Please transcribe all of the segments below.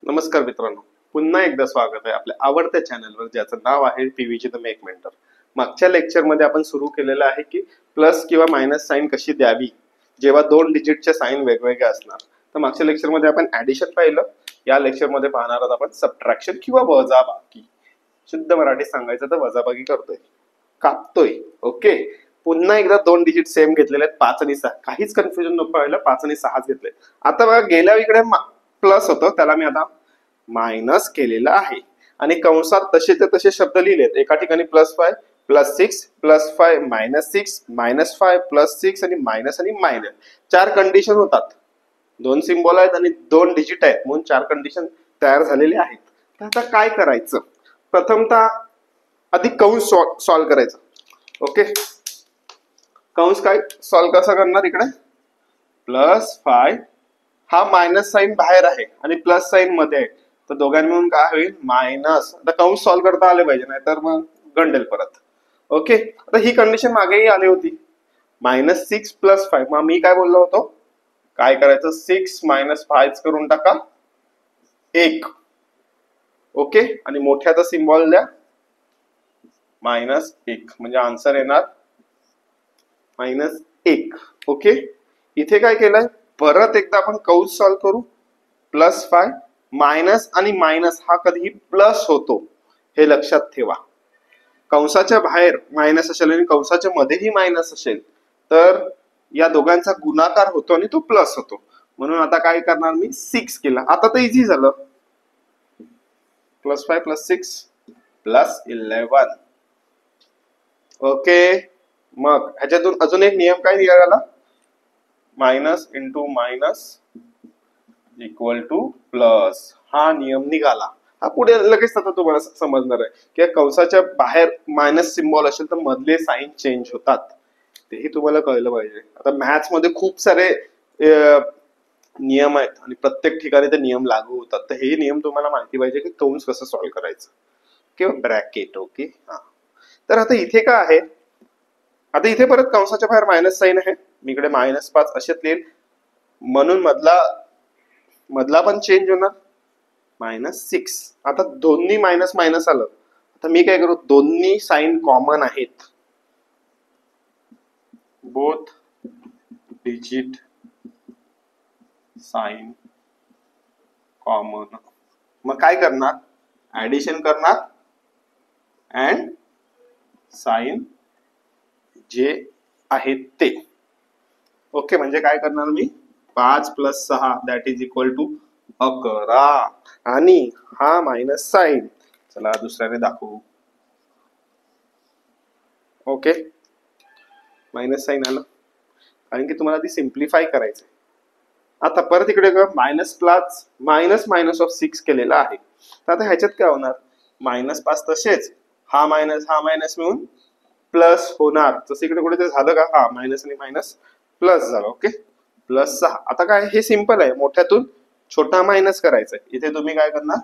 नमस्कार मित्रांनो, पुन्हा एकदा स्वागत आहे आपल्या आवडत्या चॅनलवर ज्याचं नाव आहे पीव्हीजी द मेक मेंटर. मागच्या लेक्चरमध्ये आपण सुरू केलेलं आहे की प्लस किंवा मायनस साइन कशी द्यावी जेव्हा दोन डिजिटचे साइन वेगवेगळे असणार. तर मागच्या लेक्चरमध्ये आपण ॲडिशन पाहिलं. या लेक्चरमध्ये पाहणार आहोत आपण सबट्रॅक्शन किंवा वजाबाकी. शुद्ध मराठीत सांगायचं तर वजाबाकी करतोय, कापतोय. ओके, पुन्हा एकदा दोन डिजिट सेम घेतलेले आहेत, 5 आणि 6. काहीच कन्फ्युजन नको व्हायला, 5 आणि 6 घेतले. आता बघा, गेल्या इकडे प्लस होतं, त्याला मी आता मायनस केलेला आहे आणि कंसात तसेचे तसे शब्द लिहिलेत. एका ठिकाणी +5 +6 +5 -6 -5 +6 आणि मायनस आणि मायनस 4 कंडिशन होतात. 2 सिम्बॉल आहेत आणि 2 डिजिट आहेत, म्हणून 4 कंडिशन तयार झालेले आहेत. तर आता काय करायचं? प्रथमतः आधी कंस सॉल्व करायचं. ओके, कंस काय सॉल्व कसा करणार? इकडे +5 हा मायनस साइन बाहेर आहे आणि प्लस साइन मध्ये आहे, तर दोघांनी मिळून काय होईल? मायनस. आता कंस सॉल्व करता आले पाहिजे, नाहीतर मग गंडेल परत. ओके, आता ही कंडिशन मागेही आली होती, -6 +5. मग मी काय बोललो होतो? काय करायचं? 6 - 5 करून टाका 1. ओके, आणि मोठ्याचा सिम्बॉल द्या -1, म्हणजे आन्सर येणार -1. ओके, इथे काय केलंय? परत एकदा आपण कंस सॉल्व करू. +5 मायनस आणि मायनस हा कधीही प्लस होतो, हे लक्षात ठेवा. कंसाच्या बाहेर मायनस असेल आणि कंसाच्या मध्येही मायनस असेल तर या दोघांचा गुणाकार होतो आणि तो प्लस होतो. म्हणून आता काय करणार मी? 6 केला. आता तर इझी झालं. +5 +6 +11. ओके, मग ह्याच्यातून अजून एक नियम काय निघाला? Minus into minus equal two plus. हा नियम निघाला. हा पुढे लगेच आता तुम्हाला समजणार आहे की कंसाच्या बाहेर मायनस सिम्बॉल असेल तर मधले साइन चेंज होतात. तेही तुम्हाला कळलं पाहिजे. आता मॅथ्स मध्ये खूप सारे नियम आहेत आणि प्रत्येक ठिकाणी ते नियम लागू होतात. तर हे नियम तुम्हाला माहिती पाहिजे की कंस कसं सॉल्व करायचं किंवा ब्रॅकेट. ओके, हा. तर आता इथे काय आहे? आता इथे परत कंसाच्या बाहेर मायनस साइन आहे, मी इकडे -5 असेच लिहिल, म्हणून मधला पण चेंज होणार -6. आता दोन्ही मायनस मायनस आलं. आता मी काय करू? दोन्ही साइन कॉमन आहेत, बोथ डिजिट साइन कॉमन. मग काय करणार? ऍडिशन करणार अँड साइन जे आहेत ते. ओके, म्हणजे काय करणार मी? 5 + 6 दॅट इज इक्वल टू 11. आणि हा मायनस साइन, चला दुसऱ्याने दाखवू. ओके, मायनस साइन आलं कारण की तुम्हाला ती सिम्प्लिफाय करायचं. आता परत इकडे -6 केलेला आहे. तर आता ह्याच्यात काय होणार? -5 तसेच, हा मायनस मिळून प्लस होणार. जसं इकडे कुठे ते झालं का? हा मायनस आणि मायनस प्लस झालं. ओके, +6. आता काय? हे सिंपल आहे, मोठ्यातून छोटा मायनस करायचा आहे. इथे तुम्ही काय करणार?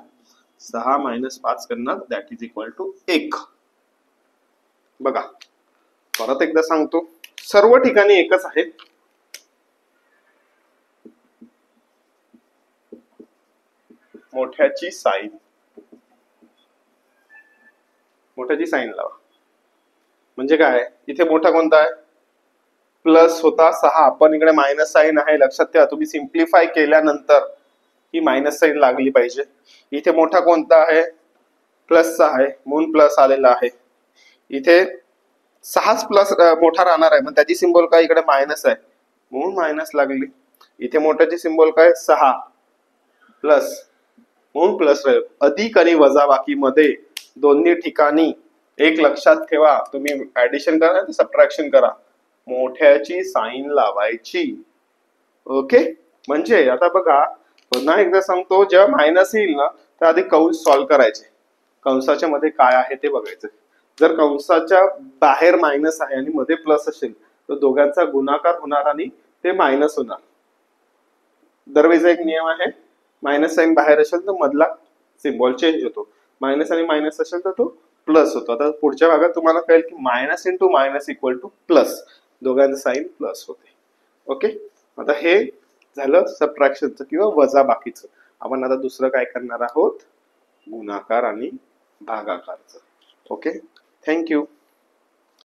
6 - 5 करणार, दॅट इज इक्वल टू 1. बघा, परत एकदा सांगतो, सर्व ठिकाणी एकच आहे. मोठ्याची साइन लावा. म्हणजे काय? इथे मोठा कोणता आहे? प्लस होता 6, पण इकडे मायनस साइन आहे. लक्षात ठेवा, तुम्ही सिम्प्लिफाय केल्यानंतर ही मायनस साइन लागली पाहिजे. इथे मोठा कोणता आहे? +6 आहे, म्हणून प्लस आलेला आहे. इथे 6च प्लस मोठा राहणार आहे, मग त्याची सिम्बॉल काय? इकडे मायनस आहे, म्हणून मायनस लागली. इथे मोठ्याची सिम्बॉल काय? 6 प्लस, म्हणून प्लस राहील. अधिक आणि वजाबाकी मध्ये दोन्ही ठिकाणी एक लक्षात ठेवा, तुम्ही ऍडिशन करा आणि सबट्रॅक्शन करा, मोठ्याची साइन लावायची. ओके, म्हणजे आता बघा, पुन्हा एकदा सांगतो, जेव्हा मायनस येईल ना तर आधी कंस सॉल्व करायचे. कंसाच्या मध्ये काय आहे ते बघायचं. जर कंसाच्या बाहेर मायनस आहे आणि मध्ये प्लस असेल तर दोघांचा गुणाकार होणार आणि ते मायनस होणार. दरवेळेस एक नियम आहे, मायनस साइन बाहेर असेल तर मधला सिम्बॉल चेंज होतो, मायनस आणि मायनस असेल तर तो प्लस होतो. आता पुढच्या भागात तुम्हाला कळेल की minus into minus equal two plus, दोघांचं साइन प्लस होते. ओके, आता हे झालं सबट्रॅक्शनचं किंवा वजाबाकीचं. आपण आता दुसरं काय करणार आहोत, गुणाकार आणि भागाकारचं. Okay, thank you.